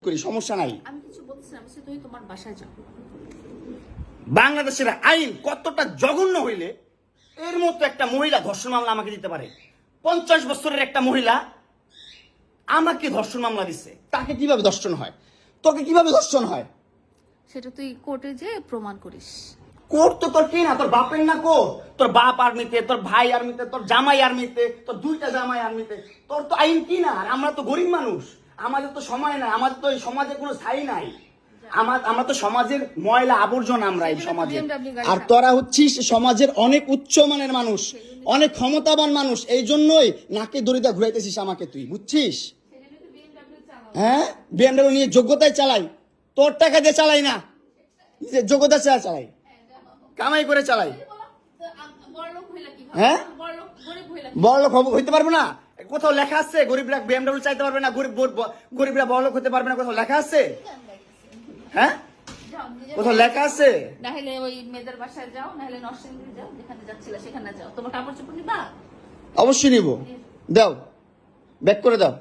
করি, সমস্যা নাই। আমি কিছু বলছি না, আমি তুমি তোমার বাসায় যাও। বাংলাদেশের আইন কতটা জঘন্য হইলে এর মতো একটা মহিলা ধর্ষণ মামলা আমাকে দিতে পারে? 50 বছরের একটা মহিলা আমাকে ধর্ষণ মামলা দিচ্ছে। তাকে কিভাবে ধর্ষণ হয়? তোকে কিভাবে ধর্ষণ হয়? সেটা তুই কোর্টে যে প্রমাণ করিস। কোর্ট তো তোর কি না, তোর বাপের না কোর্ট? তোর বাপ আর্মিতে, তোর ভাই আর্মিতে, তোর জামাই আর্মিতে, তোর 2টা জামাই আর্মিতে। তোর তো আইন কি না? আর আমরা তো গরিব মানুষ, আমাদের তো সময় নাই, আমাদের তো এই সমাজে কোনো স্থায়ী নাই। আমরা তো সমাজের ময়লা আবর্জনা, আমরা এই সমাজে। আর তোরা হচ্ছিস সমাজের অনেক উচ্চমানের মানুষ, অনেক ক্ষমতাবান মানুষ, এই জন্যই নাকে দড়িটা ঘুরাইতেছিস আমাকে, তুই বুঝছিস? হ্যাঁ, বিএমডব্লিউ নিয়ে যোগ্যতায় চালাই, তোর টাকা দিয়ে চালাই না, যে যোগ্যতা চালাই, কামাই করে চালাই। হ্যাঁ, বড়লোক হইতে পারবো না? কোথাও লেখা আছে গরিবরা বিএমডব্লিউ চাইতে পারবে না? গরিবরা বড়লোক হতে পারবে না? কোথাও লেখা আছে? হ্যাঁ, কোথাও লেখা আছে? নাহলে ওই মেয়েদের বাসায় যাও, নাহলে নরসিংদী যাও, যেখানে যাচ্ছিলা সেখানে যাও। তোমার কাপড় চোপড় নিবা? অবশ্যই নিব। দাও, ব্যাক করে দাও।